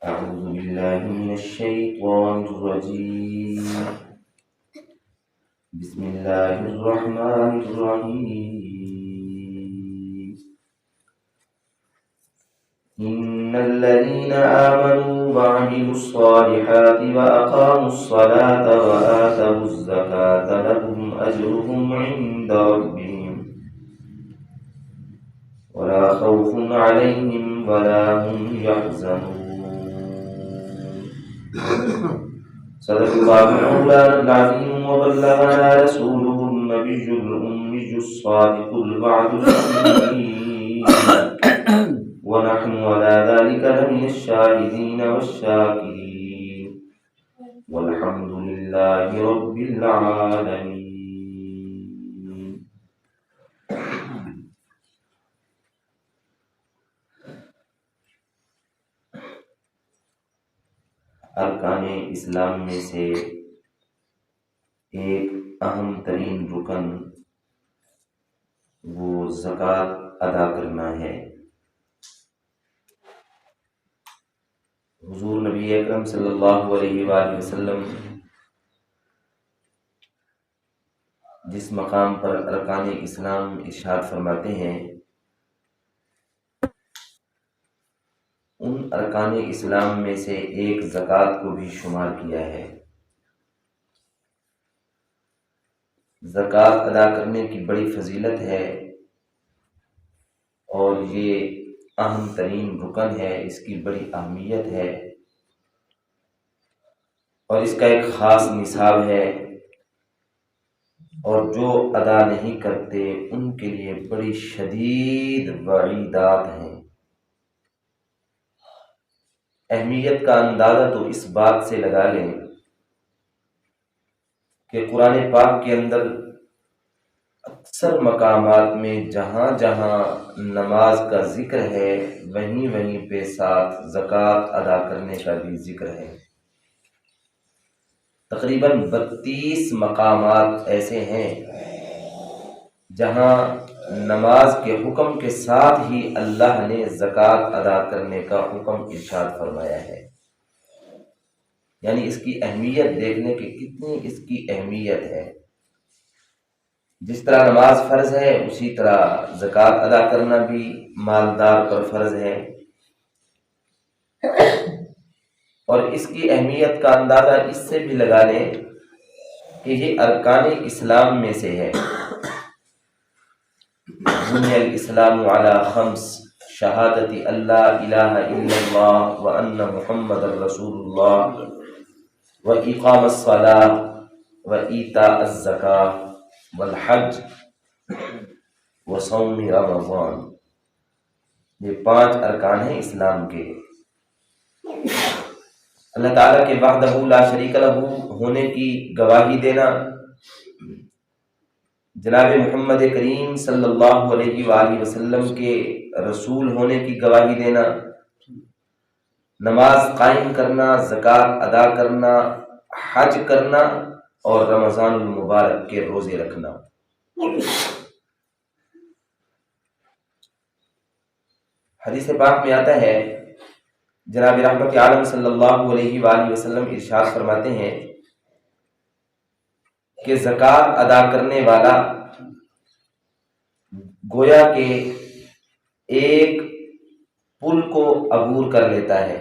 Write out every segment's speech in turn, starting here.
أعوذ بالله من الشيطان الرجيم. بسم الله الرحمن الرحيم. إن الذين آمنوا وعملوا الصالحات وأقاموا الصلاة وآتوا الزكاة لهم أجرهم عند ربهم ولا خوف عليهم ولا هم يحزنون. صدق الله مولانا العظيم وبلغنا رسوله النبي الأمي الصادق الوعد الأمين ونحن على ذلك لمن الشاهدين والشاكرين والحمد لله رب العالمين. ارکان اسلام میں سے ایک اہم ترین رکن وہ زکوٰۃ ادا کرنا ہے۔ حضور نبی اکرم صلی اللہ علیہ وآلہ وسلم جس مقام پر ارکان اسلام ارشاد فرماتے ہیں، ان ارکان اسلام میں سے ایک زکوٰۃ کو بھی شمار کیا ہے۔ زکوٰۃ ادا کرنے کی بڑی فضیلت ہے اور یہ اہم ترین رکن ہے، اس کی بڑی اہمیت ہے اور اس کا ایک خاص نصاب ہے، اور جو ادا نہیں کرتے ان کے لیے بڑی شدید وعیدات ہیں۔ اہمیت کا اندازہ تو اس بات سے لگا لیں کہ قرآن پاک کے اندر اکثر مقامات میں جہاں جہاں نماز کا ذکر ہے وہیں وہیں پہ ساتھ زکوٰۃ ادا کرنے کا بھی ذکر ہے۔ تقریباً 32 مقامات ایسے ہیں جہاں نماز کے حکم کے ساتھ ہی اللہ نے زکوٰۃ ادا کرنے کا حکم ارشاد فرمایا ہے۔ یعنی اس کی اہمیت دیکھنے کہ کتنی اس کی اہمیت ہے۔ جس طرح نماز فرض ہے اسی طرح زکوٰۃ ادا کرنا بھی مالدار پر فرض ہے، اور اس کی اہمیت کا اندازہ اس سے بھی لگا لیں کہ یہ ارکان اسلام میں سے ہے۔ بنی الاسلام علی خمس شہادت اللہ الہ الا اللہ وان محمد رسول اللہ واقام الصلاۃ وایتاء الزکاۃ والحج وصوم رمضان۔ یہ 5 ارکان ہیں اسلام کے۔ اللہ تعالیٰ کے وحدہ لا شریک لہ ہونے کی گواہی دینا، جناب محمد کریم صلی اللہ علیہ وآلہ وسلم کے رسول ہونے کی گواہی دینا، نماز قائم کرنا، زکوٰۃ ادا کرنا، حج کرنا اور رمضان المبارک کے روزے رکھنا۔ حدیث پاک میں آتا ہے، جناب رحمت عالم صلی اللہ علیہ وآلہ وسلم ارشاد فرماتے ہیں کہ زکوٰۃ ادا کرنے والا گویا کہ ایک پل کو عبور کر لیتا ہے،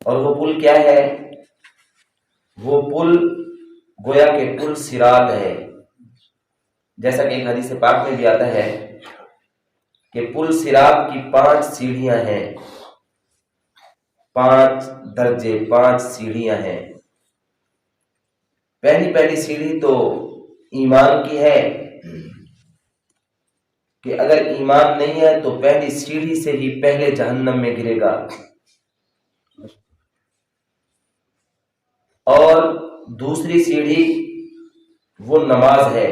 اور وہ پل کیا ہے؟ وہ پل گویا کہ پل صراط ہے۔ جیسا کہ ایک حدیث پاک میں بھی آتا ہے کہ پل صراط کی 5 سیڑھیاں ہیں، 5 درجے، 5 سیڑھیاں ہیں۔ پہلی سیڑھی تو ایمان کی ہے کہ اگر ایمان نہیں ہے تو پہلی سیڑھی سے ہی پہلے جہنم میں گرے گا، اور دوسری سیڑھی وہ نماز ہے۔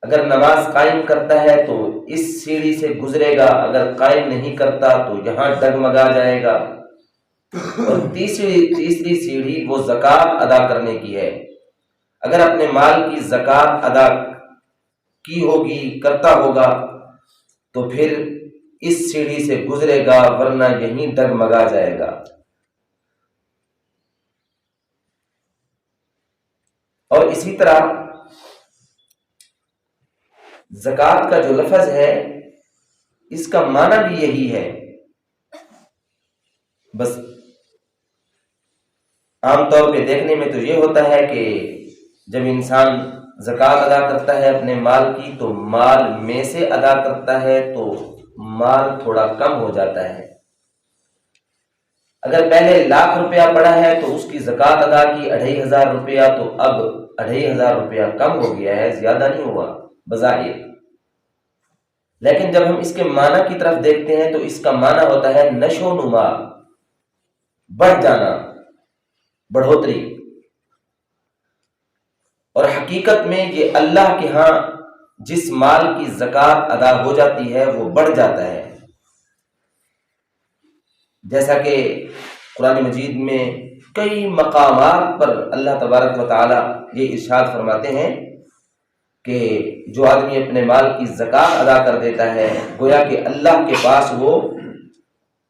اگر نماز قائم کرتا ہے تو اس سیڑھی سے گزرے گا، اگر قائم نہیں کرتا تو یہاں ڈگمگا جائے گا۔ اور تیسری سیڑھی وہ زکوٰۃ ادا کرنے کی ہے۔ اگر اپنے مال کی زکوٰۃ ادا کی ہوگی، کرتا ہوگا، تو پھر اس سیڑھی سے گزرے گا ورنہ یہیں ڈگمگا جائے گا۔ اور اسی طرح زکوٰۃ کا جو لفظ ہے اس کا معنی بھی یہی ہے۔ بس عام طور پہ دیکھنے میں تو یہ ہوتا ہے کہ جب انسان زکوٰۃ ادا کرتا ہے اپنے مال کی تو مال میں سے ادا کرتا ہے تو مال تھوڑا کم ہو جاتا ہے۔ اگر پہلے 1,00,000 روپیہ پڑا ہے تو اس کی زکوٰۃ ادا کی 2,500 روپیہ، تو اب 2,500 روپیہ کم ہو گیا ہے، زیادہ نہیں ہوا بظاہر۔ لیکن جب ہم اس کے معنی کی طرف دیکھتے ہیں تو اس کا معنی ہوتا ہے نشو و نما، بڑھ جانا، بڑھوتری۔ اور حقیقت میں یہ اللہ کے ہاں جس مال کی زکوٰۃ ادا ہو جاتی ہے وہ بڑھ جاتا ہے۔ جیسا کہ قرآن مجید میں کئی مقامات پر اللہ تبارک و تعالی یہ ارشاد فرماتے ہیں کہ جو آدمی اپنے مال کی زکوٰۃ ادا کر دیتا ہے گویا کہ اللہ کے پاس وہ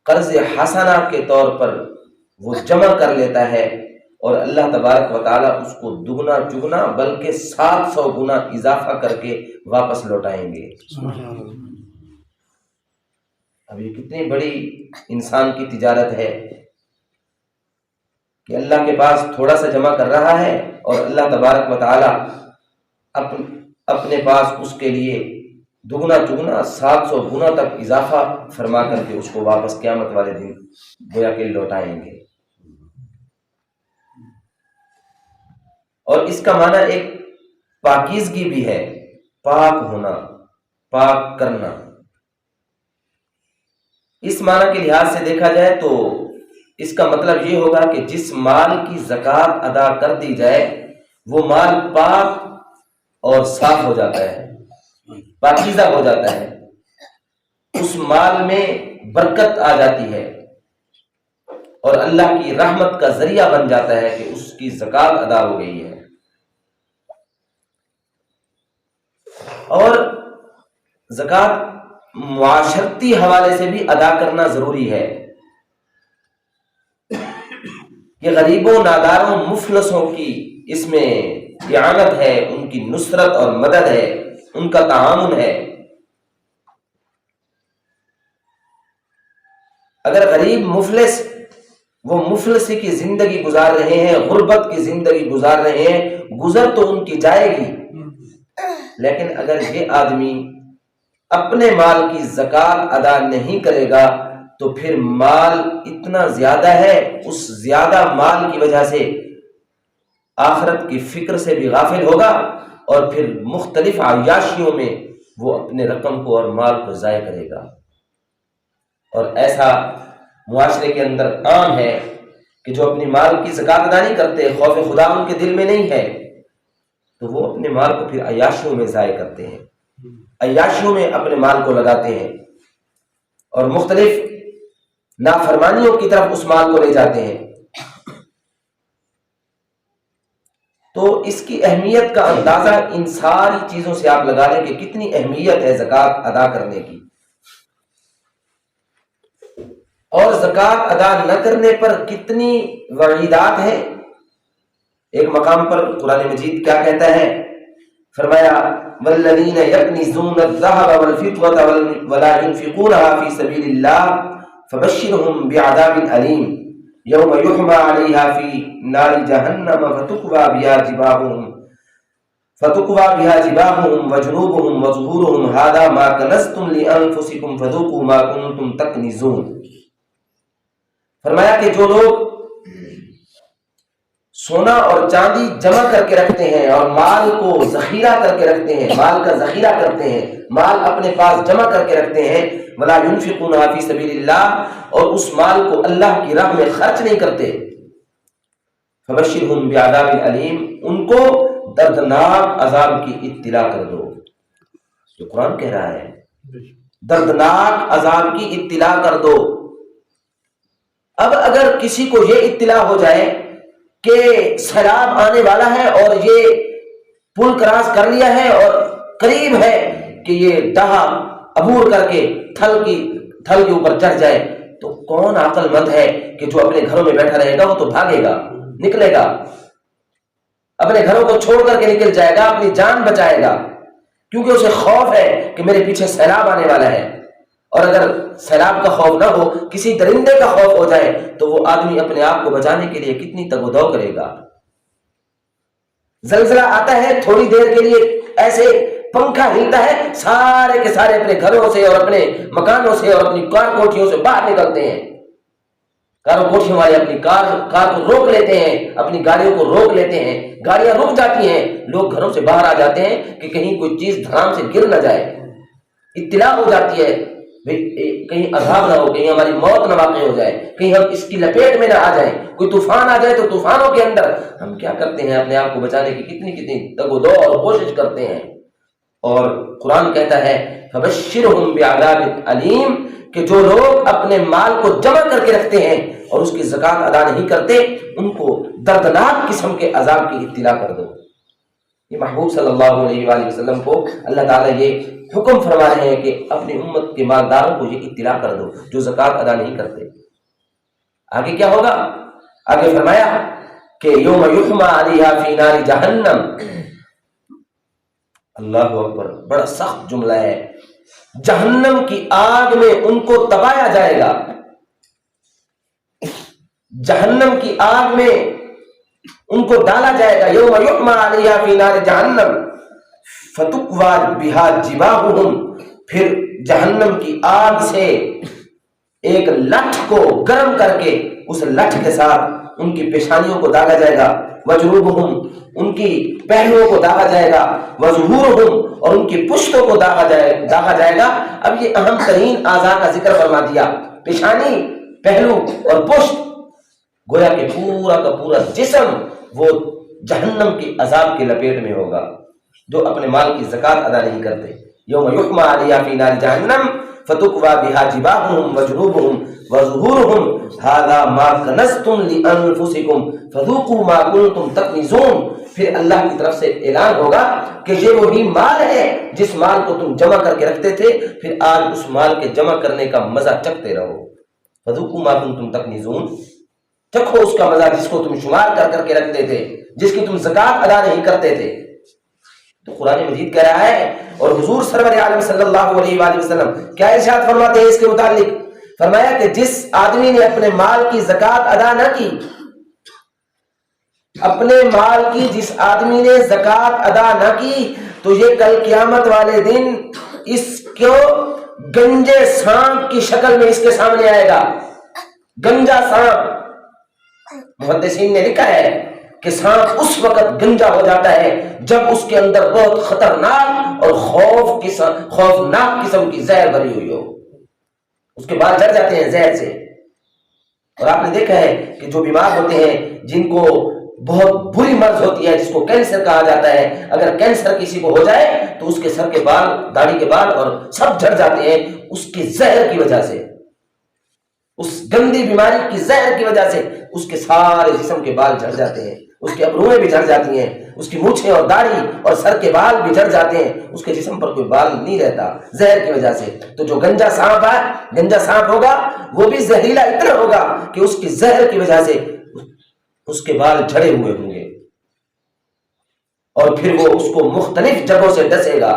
قرض حسنہ کے طور پر وہ جمع کر لیتا ہے، اور اللہ تبارک و تعالیٰ اس کو دگنا چگنا بلکہ 700 گنا اضافہ کر کے واپس لوٹائیں گے۔ اب یہ کتنی بڑی انسان کی تجارت ہے کہ اللہ کے پاس تھوڑا سا جمع کر رہا ہے اور اللہ تبارک و تعالیٰ اپنے پاس اس کے لیے دگنا چگنا 700 گنا تک اضافہ فرما کر کے اس کو واپس قیامت والے دن گویا کہ لوٹائیں گے۔ اور اس کا معنی ایک پاکیزگی بھی ہے، پاک ہونا، پاک کرنا۔ اس معنی کے لحاظ سے دیکھا جائے تو اس کا مطلب یہ ہوگا کہ جس مال کی زکوٰۃ ادا کر دی جائے وہ مال پاک اور صاف ہو جاتا ہے، پاکیزہ ہو جاتا ہے، اس مال میں برکت آ جاتی ہے اور اللہ کی رحمت کا ذریعہ بن جاتا ہے کہ اس کی زکوٰۃ ادا ہو گئی ہے۔ اور زکوٰۃ معاشرتی حوالے سے بھی ادا کرنا ضروری ہے۔ یہ غریبوں، ناداروں، مفلسوں کی اس میں اعانت ہے، ان کی نصرت اور مدد ہے، ان کا تعاون ہے۔ اگر غریب مفلس وہ مفلسی کی زندگی گزار رہے ہیں، غربت کی زندگی گزار رہے ہیں، گزر تو ان کی جائے گی، لیکن اگر یہ آدمی اپنے مال کی زکوٰۃ ادا نہیں کرے گا تو پھر مال اتنا زیادہ ہے، اس زیادہ مال کی وجہ سے آخرت کی فکر سے بھی غافل ہوگا اور پھر مختلف عیاشیوں میں وہ اپنے رقم کو اور مال کو ضائع کرے گا۔ اور ایسا معاشرے کے اندر عام ہے کہ جو اپنی مال کی زکوٰۃ ادا نہیں کرتے، خوف خدا ان کے دل میں نہیں ہے، تو وہ اپنے مال کو پھر عیاشیوں میں ضائع کرتے ہیں، عیاشیوں میں اپنے مال کو لگاتے ہیں اور مختلف نافرمانیوں کی طرف اس مال کو لے جاتے ہیں۔ تو اس کی اہمیت کا اندازہ ان ساری چیزوں سے آپ لگا لیں کہ کتنی اہمیت ہے زکوٰۃ ادا کرنے کی۔ اور زکوٰۃ ادا نہ کرنے پر کتنی وعیدات ہیں۔ ایک مقام پر قرآن مجید کیا کہتا ہے؟ فرمایا والذین یکنزون الذھب والفضة ولا ينفقونها في سبیل اللہ فبشرهم بعذاب علیم یوم یحمى علیہا فی نار جہنم فتقوی بها جباہهم وجنوبهم وظہورهم ھذا ما کنزتم لانفسکم فذوقوا ما کنتم تکنزون۔ فرمایا کہ جو لوگ سونا اور چاندی جمع کر کے رکھتے ہیں اور مال کو ذخیرہ کر کے رکھتے ہیں، مال کا ذخیرہ کرتے ہیں، مال اپنے پاس جمع کر کے رکھتے ہیں، ولا ينفقونها فی سبیل اللہ، اور اس مال کو اللہ کی راہ میں خرچ نہیں کرتے، فبشرهم بعذاب علیم، ان کو دردناک عذاب کی اطلاع کر دو۔ جو قرآن کہہ رہا ہے دردناک عذاب کی اطلاع کر دو۔ اب اگر کسی کو یہ اطلاع ہو جائے کہ سیلاب آنے والا ہے اور یہ پل کراس کر لیا ہے اور قریب ہے کہ یہ ڈہا عبور کر کے تھل کی تھل کے اوپر چڑھ جائے تو کون عقل مند ہے کہ جو اپنے گھروں میں بیٹھا رہے گا؟ وہ تو بھاگے گا، نکلے گا، اپنے گھروں کو چھوڑ کر کے نکل جائے گا، اپنی جان بچائے گا، کیونکہ اسے خوف ہے کہ میرے پیچھے سیلاب آنے والا ہے۔ اور اگر سیلاب کا خوف نہ ہو، کسی درندے کا خوف ہو جائے تو وہ آدمی اپنے آپ کو بچانے کے لیے کتنی تگ و دو کرے گا۔ زلزلہ آتا ہے، تھوڑی دیر کے لیے ایسے پنکھا ہلتا ہے، سارے کے سارے اپنے گھروں سے اور اپنے مکانوں سے اور اپنی کار کوٹھیوں سے باہر نکلتے ہیں۔ کاروں کوٹھیوں والے اپنی کار کو روک لیتے ہیں، اپنی گاڑیوں کو روک لیتے ہیں، گاڑیاں رک جاتی ہیں، لوگ گھروں سے باہر آ جاتے ہیں کہ کہیں کوئی چیز دھڑام سے گر نہ جائے۔ اطلاع ہو جاتی ہے کہیں عذاب نہ ہو، کہیں ہماری موت نہ واقع ہو جائے، کہیں ہم اس کی لپیٹ میں نہ آ جائیں، کوئی طوفان آ جائے تو طوفانوں کے اندر ہم کیا کرتے ہیں؟ اپنے آپ کو بچانے کی کتنی تگ و دو اور کوشش کرتے ہیں۔ اور قرآن کہتا ہے فبشرہم بعذاب علیم، کہ جو لوگ اپنے مال کو جمع کر کے رکھتے ہیں اور اس کی زکوٰۃ ادا نہیں کرتے، ان کو دردناک قسم کے عذاب کی اطلاع کر دو۔ یہ محبوب صلی اللہ علیہ وآلہ وسلم کو اللہ تعالیٰ یہ حکم فرما رہے ہیں کہ اپنی امت کے مالداروں کو یہ اطلاع کر دو جو زکوٰۃ ادا نہیں کرتے۔ آگے کیا ہوگا؟ آگے فرمایا کہ یوم یحمى علیہا فی نار جہنم۔ اللہ اکبر، بڑا سخت جملہ ہے۔ جہنم کی آگ میں ان کو تپایا جائے گا، جہنم کی آگ میں ان کو ڈالا جائے گا۔ یوم یحمى علیہا فی نار جہنم فتکوی بہا جباہہم، پھر جہنم کی آگ سے ایک لٹھ کو گرم کر کے اس لٹھ کے ساتھ ان کی پیشانیوں کو داغا جائے گا، وجنوبہم، ان کی پہلوؤں کو داغا جائے گا، وظہورہم، اور ان کی پشتوں کو داغا جائے گا۔ اب یہ اہم ترین اعضاء کا ذکر فرما دیا، پیشانی، پہلو اور پشت، گویا کہ پورا کا پورا جسم وہ جہنم کی عذاب کی لپیٹ میں ہوگا جو اپنے مال کی زکوٰۃ ادا نہیں کرتے۔ یوم یحمى علیہا فی نار جہنم فتکوی بہا جباہہم وجنوبہم وظہورہم ھذا ما کنزتم لانفسکم فذوقوا ما کنتم تکنزون۔ پھر اللہ کی طرف سے اعلان ہوگا کہ یہ وہی مال ہے جس مال کو تم جمع کر کے رکھتے تھے، پھر آج اس مال کے جمع کرنے کا مزہ چکھتے رہو۔ فذوقوا ما کنتم تکنزون، چکھو اس کا مزہ جس کو تم شمار کر کر کے رکھتے تھے، جس کی تم زکوٰۃ ادا نہیں کرتے تھے۔ تو قرآن مجید کہہ رہا ہے، اور حضور سرور عالم صلی اللہ علیہ وآلہ وسلم کیا ارشاد فرماتے ہیں اس کے متعلق؟ فرمایا کہ جس آدمی نے اپنے مال کی زکوٰۃ ادا نہ کی، اپنے مال کی جس آدمی نے زکوٰۃ ادا نہ کی، تو یہ کل قیامت والے دن اس کو گنجے سانپ کی شکل میں اس کے سامنے آئے گا۔ گنجا سانپ، محدثین نے لکھا ہے کہ سانپ اس وقت گنجا ہو جاتا ہے جب اس کے اندر بہت خطرناک اور خوفناک قسم کی زہر بھری ہوئی ہو، اس کے بال جھڑ جاتے ہیں زہر سے۔ اور آپ نے دیکھا ہے کہ جو بیمار ہوتے ہیں، جن کو بہت بری مرض ہوتی ہے، جس کو کینسر کہا جاتا ہے، اگر کینسر کسی کو ہو جائے تو اس کے سر کے بال، داڑھی کے بال اور سب جھڑ جاتے ہیں اس کی زہر کی وجہ سے، اس گندی بیماری کی زہر کی وجہ سے اس کے سارے جسم کے بال جھڑ جاتے ہیں، اس کی ابرویں بھی جھڑ جاتی ہیں، اس کی مونچھیں اور داڑھی اور سر کے بال بھی جھڑ جاتے ہیں، اس کے جسم پر کوئی بال نہیں رہتا زہر کی وجہ سے۔ تو جو گنجا سانپ ہوگا وہ بھی زہریلا اتنا ہوگا کہ اس کی زہر کی وجہ سے اس کے بال جھڑے ہوئے ہوں گے، اور پھر وہ اس کو مختلف جگہوں سے ڈسے گا۔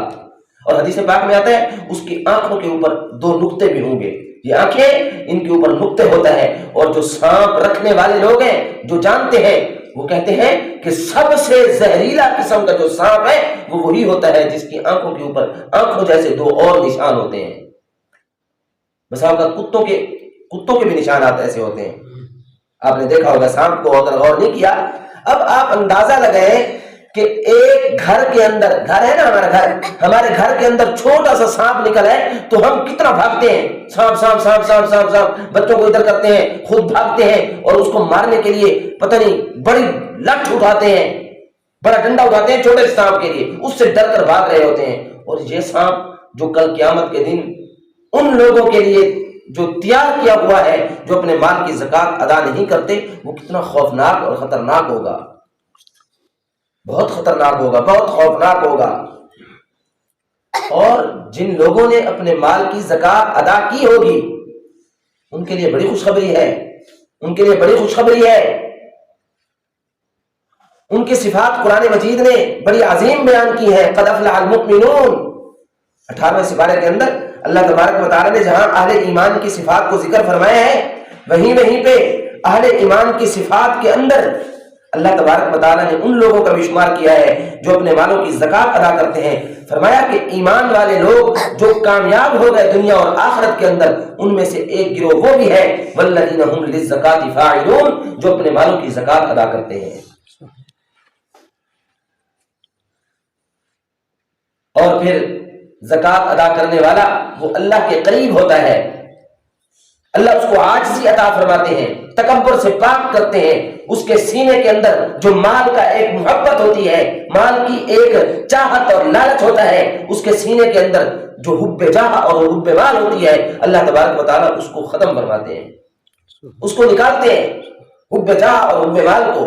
اور حدیث پاک میں آتا ہے اس کی آنکھوں کے اوپر 2 نقطے بھی ہوں گے، یہ آنکھیں، ان کے اوپر نقطے ہوتا ہے۔ اور جو سانپ رکھنے والے لوگ ہیں، جو جانتے ہیں، وہ کہتے ہیں کہ سب سے زہریلا قسم کا جو سانپ ہے وہ وہی ہوتا ہے جس کی آنکھوں کے اوپر آنکھوں جیسے 2 اور نشان ہوتے ہیں۔ بس آپ کا کتوں کے بھی نشانات ایسے ہوتے ہیں، آپ نے دیکھا ہوگا سانپ کو اگر غور نہیں کیا۔ اب آپ اندازہ لگائیں کہ ایک گھر کے اندر، گھر ہے نا ہمارے گھر کے اندر چھوٹا سا سانپ نکل ہے تو ہم کتنا بھاگتے ہیں، سانپ سانپ سانپ سانپ سانپ سانپ، بچوں کو ادھر کرتے ہیں، خود بھاگتے ہیں، اور اس کو مارنے کے لیے پتہ نہیں بڑی لٹھ اٹھاتے ہیں، بڑا ڈنڈا اٹھاتے ہیں چھوٹے سانپ کے لیے، اس سے ڈر کر بھاگ رہے ہوتے ہیں۔ اور یہ سانپ جو کل قیامت کے دن ان لوگوں کے لیے جو تیار کیا ہوا ہے جو اپنے مال کی زکوٰۃ ادا نہیں کرتے، وہ کتنا خوفناک اور خطرناک ہوگا، بہت خطرناک ہوگا، بہت خوفناک ہوگا۔ اور جن لوگوں نے اپنے مال کی زکوٰۃ ادا کی ہوگی ان کے لیے بڑی خوشخبری ہے، ان کے لیے بڑی خوشخبری ہے۔ ان کی صفات قرآن مجید نے بڑی عظیم بیان کی ہے۔ قد افلح المؤمنون، 18ویں سپارے کے اندر اللہ تبارک و تعالی نے جہاں اہل ایمان کی صفات کو ذکر فرمایا ہے، وہیں پہ اہل ایمان کی صفات کے اندر اللہ تبارک و تعالی نے ان لوگوں کا بھی شمار کیا ہے جو اپنے مالوں کی زکات ادا کرتے ہیں۔ فرمایا کہ ایمان والے لوگ جو کامیاب ہو گئے دنیا اور آخرت کے اندر، ان میں سے ایک گروہ وہ بھی ہے والذین هم للزکاۃ فاعلون، جو اپنے مالوں کی زکات ادا کرتے ہیں۔ اور پھر زکات ادا کرنے والا وہ اللہ کے قریب ہوتا ہے، اللہ اس کو عاجزی عطا فرماتے ہیں، تکبر سے پاک کرتے ہیں۔ اس کے سینے کے اندر جو مال کا ایک محبت ہوتی ہے، مال کی ایک چاہت اور لالچ ہوتا ہے، اس کے سینے کے اندر جو حب جاہ اور حب مال ہوتی ہے، اللہ تبارک و تعالیٰ اس کو ختم فرماتے ہیں، اس کو نکالتے ہیں، حب جاہ اور حب مال کو،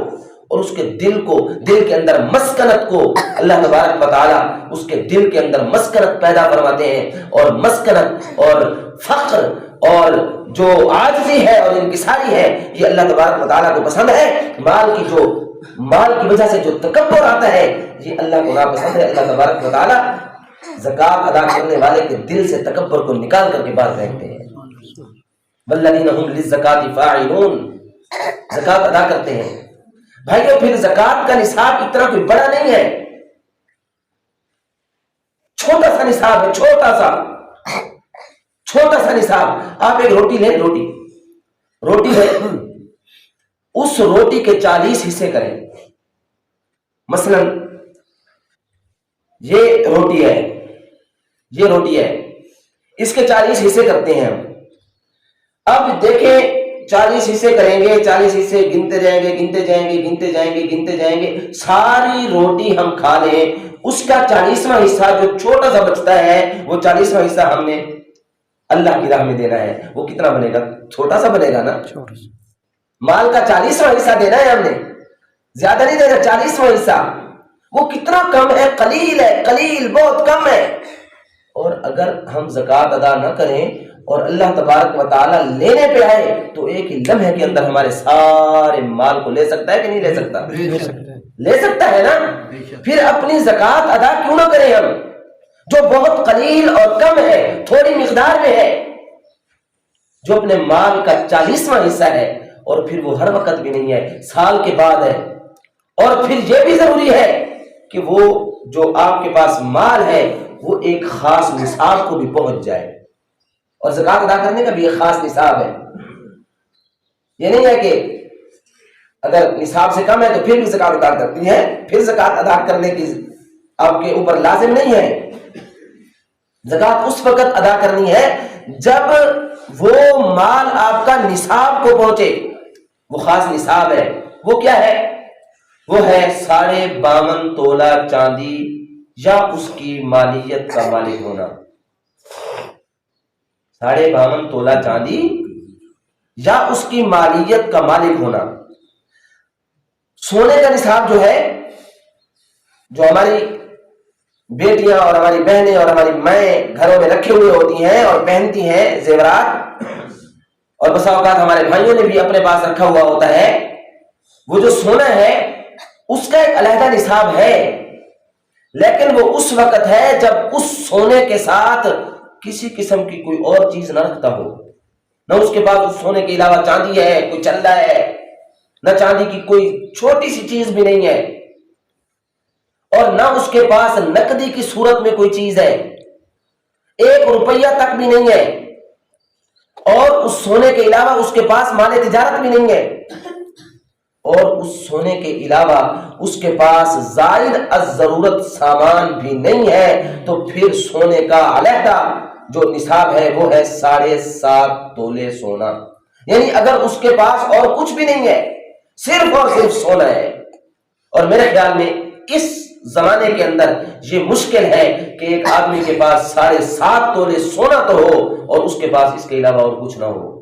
اور اس کے دل کے اندر مسکنت کو اللہ تبارک و تعالیٰ اس کے دل کے اندر مسکنت پیدا فرماتے ہیں۔ اور مسکنت اور فقر اور جو عاجزی ہے اور انکساری ہے، یہ اللہ تبارک و تعالیٰ کو پسند ہے۔ مال کی وجہ سے جو تکبر آتا ہے، یہ اللہ کو ناپسند ہے۔ اللہ تبارک و تعالیٰ زکات ادا کرنے والے کے دل سے تکبر کو نکال کر کے باہر پھینکتے ہیں۔ والذین هم للزکاۃ فاعلون، زکات ادا کرتے ہیں۔ بھائیو پھر زکات کا نصاب اتنا کوئی بڑا نہیں ہے، چھوٹا سا نصاب ہے، چھوٹا سا نصاب۔ آپ ایک روٹی لیں، روٹی ہے، اس روٹی کے 40 حصے کریں۔ مثلا یہ روٹی ہے، اس کے 40 حصے کرتے ہیں ہم۔ اب دیکھیں 40 حصے کریں گے، 40 حصے گنتے جائیں گے، ساری روٹی ہم کھا لیں، اس کا 40واں حصہ جو چھوٹا سا بچتا ہے، وہ 40واں حصہ ہم نے اللہ کی راہ میں دینا ہے۔ وہ کتنا بنے گا؟ چھوٹا سا بنے گا نا۔ مال کا 40واں حصہ دینا ہے ہم نے، زیادہ نہیں دینا، 40واں حصہ۔ وہ کتنا کم ہے، قلیل بہت کم ہے۔ اور اگر ہم زکات ادا نہ کریں اور اللہ تبارک و تعالیٰ لینے پہ آئے تو ایک ہی لمحے کے اندر ہمارے سارے مال کو لے سکتا ہے کہ نہیں لے سکتا؟ لے سکتا ہے نا۔ پھر اپنی زکات ادا کیوں نہ کریں ہم، جو بہت قلیل اور کم ہے، تھوڑی مقدار میں ہے، جو اپنے مال کا 40واں حصہ ہے، اور پھر وہ ہر وقت بھی نہیں ہے، سال کے بعد ہے۔ اور پھر یہ بھی ضروری ہے کہ وہ جو آپ کے پاس مال ہے وہ ایک خاص نصاب کو بھی پہنچ جائے، اور زکات ادا کرنے کا بھی ایک خاص نصاب ہے۔ یہ نہیں ہے کہ اگر نصاب سے کم ہے تو پھر بھی زکات ادا کرتی ہے، پھر زکات ادا کرنے کی آپ کے اوپر لازم نہیں ہے۔ زکات اس وقت ادا کرنی ہے جب وہ مال آپ کا نصاب کو پہنچے۔ وہ خاص نصاب ہے، وہ کیا ہے؟ وہ ہے 52.5 تولہ چاندی یا اس کی مالیت کا مالک ہونا۔ 52.5 تولہ چاندی یا اس کی مالیت کا مالک ہونا۔ سونے کا نصاب جو ہے، جو ہماری بیٹیاں اور ہماری بہنیں اور ہماری مائیں گھروں میں رکھے ہوئے ہوتی ہیں اور پہنتی ہیں زیورات، اور بسا اوقات ہمارے بھائیوں نے بھی اپنے پاس رکھا ہوا ہوتا ہے، وہ جو سونا ہے اس کا ایک علیحدہ نصاب ہے، لیکن وہ اس وقت ہے جب اس سونے کے ساتھ کسی قسم کی کوئی اور چیز نہ رکھتا ہو، نہ اس کے پاس اس سونے کے علاوہ چاندی ہے، کوئی چلہ ہے، نہ چاندی کی کوئی چھوٹی سی چیز بھی نہیں ہے، اور نہ اس کے پاس نقدی کی صورت میں کوئی چیز ہے، 1 روپیہ تک بھی نہیں ہے، اور اس سونے کے علاوہ اس کے پاس مال تجارت بھی نہیں ہے، اور اس سونے کے علاوہ اس کے پاس زائد از ضرورت سامان بھی نہیں ہے، تو پھر سونے کا علیحدہ جو نصاب ہے وہ ہے 7.5 تولے سونا۔ یعنی اگر اس کے پاس اور کچھ بھی نہیں ہے، صرف اور صرف سونا ہے۔ اور میرے خیال میں اس زمانے کے اندر یہ مشکل ہے کہ ایک آدمی کے پاس 7.5 تولے سونا تو ہو اور اس کے پاس اس کے علاوہ اور کچھ نہ ہو۔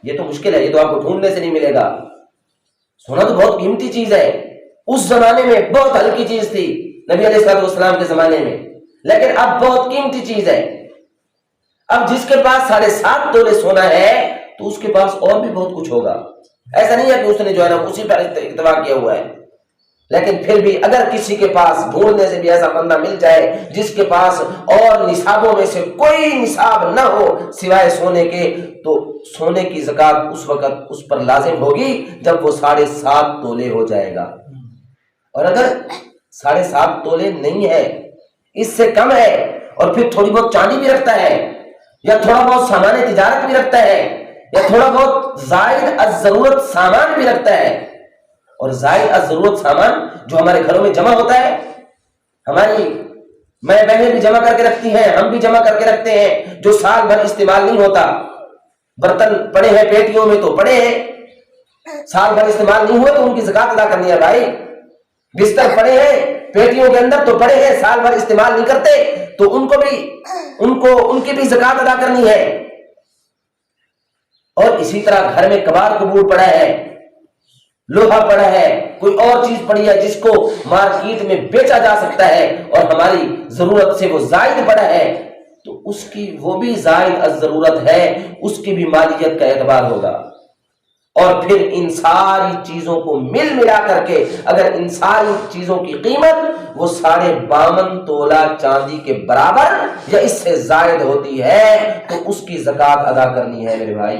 یہ تو مشکل ہے، یہ تو آپ کو ڈھونڈنے سے نہیں ملے گا۔ سونا تو بہت قیمتی چیز ہے، اس زمانے میں بہت ہلکی چیز تھی نبی علیہ الصلوۃ والسلام کے زمانے میں، لیکن اب بہت قیمتی چیز ہے۔ اب جس کے پاس 7.5 تولے سونا ہے تو اس کے پاس اور بھی بہت کچھ ہوگا. ایسا نہیں ہے کہ اس نے جو ہے نا اسی پر اکتفا کیا ہوا ہے. لیکن پھر بھی اگر کسی کے پاس ڈھونڈنے سے بھی ایسا بندہ مل جائے جس کے پاس اور نصابوں میں سے کوئی نصاب نہ ہو سوائے سونے کے، تو سونے کی زکوٰۃ اس وقت اس پر لازم ہوگی جب وہ 7.5 تولے ہو جائے گا. اور اگر 7.5 تولے نہیں ہے، اس سے کم ہے، اور پھر تھوڑی بہت چاندی بھی رکھتا ہے یا تھوڑا بہت سامان تجارت بھی رکھتا ہے یا تھوڑا بہت زائد از ضرورت سامان بھی رکھتا ہے، اور زائد از ضرورت سامان جو ہمارے گھروں میں جمع ہوتا ہے، ہماری میں بہنیں بھی جمع کر کے رکھتی ہیں، ہم بھی جمع کر کے رکھتے ہیں، جو سال بھر استعمال نہیں ہوتا. برتن پڑے ہیں پیٹیوں میں تو پڑے ہیں، سال بھر استعمال نہیں ہوئے تو ان کی زکوٰۃ ادا کرنی ہے بھائی. بستر پڑے ہیں پیٹیوں کے اندر تو پڑے ہیں، سال بھر استعمال نہیں کرتے تو ان کی بھی زکوٰۃ ادا کرنی ہے. اور اسی طرح گھر میں کباڑ کبوڑ پڑا ہے، لوہا پڑا ہے، کوئی اور چیز پڑی ہے جس کو مارکیٹ میں بیچا جا سکتا ہے اور ہماری ضرورت سے وہ زائد پڑا ہے، تو اس کی وہ بھی زائد از ضرورت ہے، اس کی بھی مالیت کا اعتبار ہوگا. اور پھر ان ساری چیزوں کو ملا کر کے اگر ان ساری چیزوں کی قیمت وہ 52.5 تولہ چاندی کے برابر یا اس سے زائد ہوتی ہے تو اس کی زکوٰۃ ادا کرنی ہے میرے بھائی،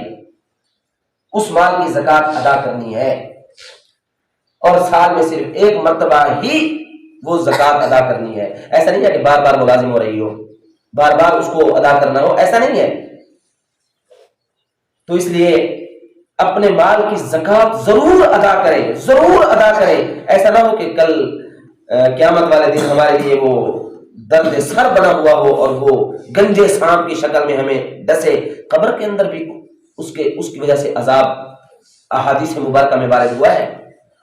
اس مال کی زکوٰۃ ادا کرنی ہے. اور سال میں صرف ایک مرتبہ ہی وہ زکوٰۃ ادا کرنی ہے. ایسا نہیں ہے کہ بار بار ملازم ہو رہی ہو، بار بار اس کو ادا کرنا ہو، ایسا نہیں ہے. تو اس لیے اپنے مال کی زکوٰۃ ضرور ادا کریں، ضرور ادا کریں. ایسا نہ ہو کہ کل قیامت والے دن ہمارے لیے وہ درد سر بنا ہوا ہو اور وہ گنجے سانپ کی شکل میں ہمیں ڈسے. قبر کے اندر بھی اس کی وجہ سے عذاب احادیث مبارکہ میں وارد ہوا ہے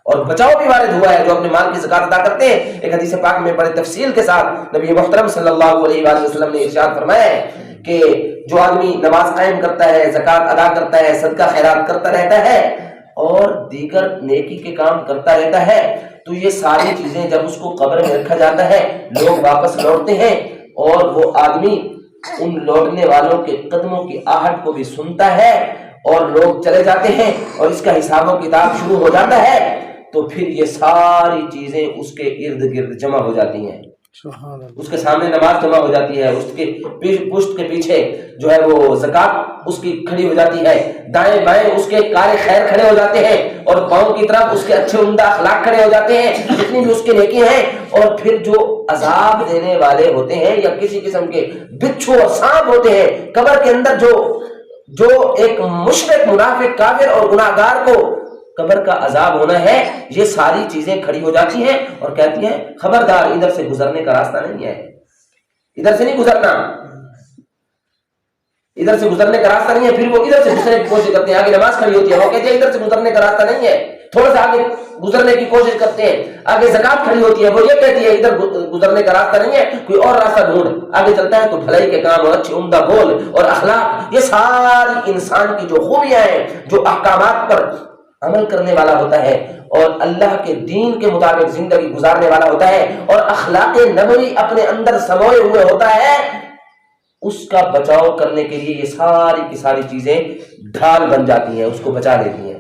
اور بچاؤ بھی وارد ہوا ہے جو اپنے مال کی زکوٰۃ ادا کرتے ہیں. ایک حدیث پاک میں بڑے تفصیل کے ساتھ نبی محترم صلی اللہ علیہ وآلہ وسلم نے ارشاد فرمایا ہے کہ جو آدمی نماز قائم کرتا ہے، زکوٰۃ ادا کرتا ہے، صدقہ خیرات کرتا رہتا ہے اور دیگر نیکی کے کام کرتا رہتا ہے، تو یہ ساری چیزیں جب اس کو قبر میں رکھا جاتا ہے، لوگ واپس لوٹتے ہیں اور وہ آدمی ان لوٹنے والوں کے قدموں کی آہٹ کو بھی سنتا ہے اور لوگ چلے جاتے ہیں اور اس کا حساب و کتاب شروع ہو جاتا ہے، تو پھر یہ ساری چیزیں اس کے ارد گرد جمع ہو جاتی ہیں. اس کے سامنے نماز جمع ہو جاتی ہے، اس کے پشت کے پیچھے جو ہے وہ زکوٰۃ اس کی کھڑی ہو جاتی ہے، دائیں بائیں اس کے کار خیر کھڑے ہو جاتے ہیں اور پاؤں کی طرف اس کے اچھے عمدہ اخلاق کھڑے ہو جاتے ہیں جتنی بھی اس کے نیکی ہیں. اور پھر جو عذاب دینے والے ہوتے ہیں یا کسی قسم کے بچھو اور سانپ ہوتے ہیں قبر کے اندر، جو ایک مشرک منافق کافر اور گناہگار کو قبر کا عذاب ہونا ہے، یہ ساری چیزیں کھڑی ہو جاتی ہیں اور کہتی ہیں خبردار ادھر سے گزرنے کا راستہ نہیں ہے، ادھر سے نہیں گزرنا، ادھر سے گزرنے کا راستہ نہیں ہے. پھر وہ ادھر سے گزرنے کی کوشش کرتے ہیں، آگے نماز کھڑی ہوتی ہے، وہ کہتے ہیں ادھر سے گزرنے کا راستہ نہیں ہے، تھوڑا سا آگے گزرنے کی کوشش کرتے ہیں، آگے زکوٰۃ کھڑی ہوتی ہے، وہ یہ کہتی ہے ادھر گزرنے کا راستہ نہیں ہے، کوئی اور راستہ ڈھونڈ. آگے چلتا ہے تو بھلائی کے کام اور اچھے عمدہ بول اور اخلاق، یہ ساری انسان کی جو خوبیاں ہیں، جو احکامات پر عمل کرنے والا ہوتا ہے اور اللہ کے دین کے مطابق زندگی گزارنے والا ہوتا ہے اور اخلاق نبوی اپنے اندر سموئے ہوئے ہوتا ہے، اس کا بچاؤ کرنے کے لیے یہ ساری کی ساری چیزیں ڈھال بن جاتی ہیں، اس کو بچا لیتی ہیں.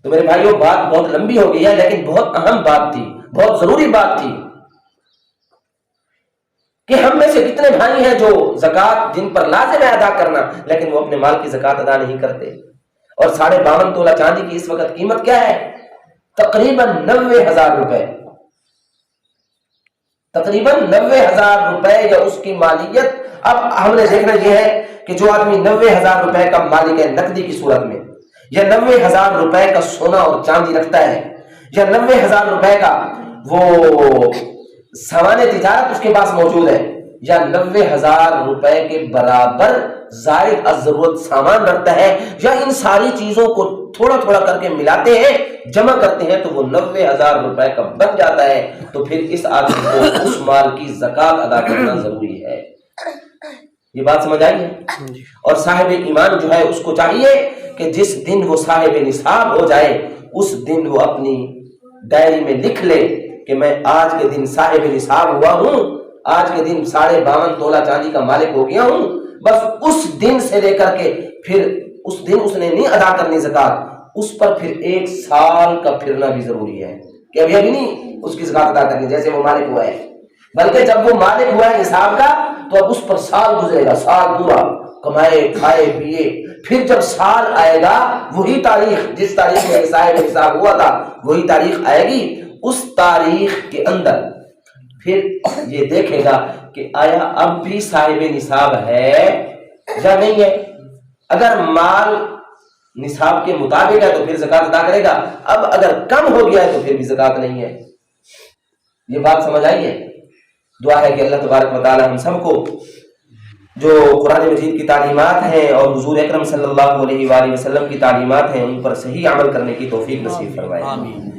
تو میرے بھائیوں بات بہت لمبی ہو گئی ہے لیکن بہت اہم بات تھی، بہت ضروری بات تھی کہ ہم میں سے کتنے بھائی ہیں جو زکوٰۃ جن پر لازم ہے ادا کرنا لیکن وہ اپنے مال کی زکوٰۃ ادا نہیں کرتے. اور 52.5 تولہ چاندی کی اس وقت قیمت کیا ہے؟ تقریباً 90,000 روپے، تقریباً 90,000 روپے یا اس کی مالیت. اب ہم نے دیکھنا یہ ہے کہ جو آدمی 90,000 روپے کا مالک ہے نقدی کی صورت میں، یا 90,000 روپے کا سونا اور چاندی رکھتا ہے، یا 90,000 روپے کا وہ سامان تجارت اس کے پاس موجود ہے، یا 90,000 روپے کے برابر زائد از ضرورت سامان رکھتا ہے، یا ان ساری چیزوں کو تھوڑا تھوڑا کر کے ملاتے ہیں، جمع کرتے ہیں تو وہ 90,000 روپے کا بن جاتا ہے، تو پھر اس آدمی کو اس مال کی زکوٰۃ ادا کرنا ضروری ہے. یہ بات سمجھ آئی ہے؟ اور صاحب ایمان جو ہے اس کو چاہیے کہ جس دن وہ صاحب نصاب ہو جائے اس دن وہ اپنی ڈائری میں لکھ لے کہ میں آج کے دن صاحب نصاب ہوا ہوں، آج کے دن 52.5 تولہ چاندی کا مالک ہو گیا ہوں. بس اس دن سے لے کر کے پھر اس دن اس نے نہیں ادا کرنی زکات، اس پر پھر 1 سال کا پھرنا بھی ضروری ہے کہ ابھی نہیں اس کی زکات ادا کرنی جیسے وہ مالک ہوا ہے، بلکہ جب وہ مالک ہوا ہے نصاب کا تو اب اس پر سال گزرے گا، سال پورا کمائے کھائے پیے، پھر جب سال آئے گا وہی تاریخ جس تاریخ میں صاحب نصاب ہوا تھا وہی تاریخ آئے گی، اس تاریخ کے اندر پھر یہ دیکھے گا کہ آیا اب بھی صاحب نصاب ہے یا نہیں ہے۔ اگر مال نصاب کے مطابق ہے تو پھر زکات ادا کرے گا، اب اگر کم ہو گیا ہے تو پھر بھی زکات نہیں ہے۔ یہ بات سمجھ آئی ہے؟ دعا ہے کہ اللہ تبارک و تعالی ہم سب کو جو قرآن مجید کی تعلیمات ہیں اور حضور اکرم صلی اللہ علیہ وآلہ وسلم کی تعلیمات ہیں ان پر صحیح عمل کرنے کی توفیق نصیب فرمائے۔ آمین۔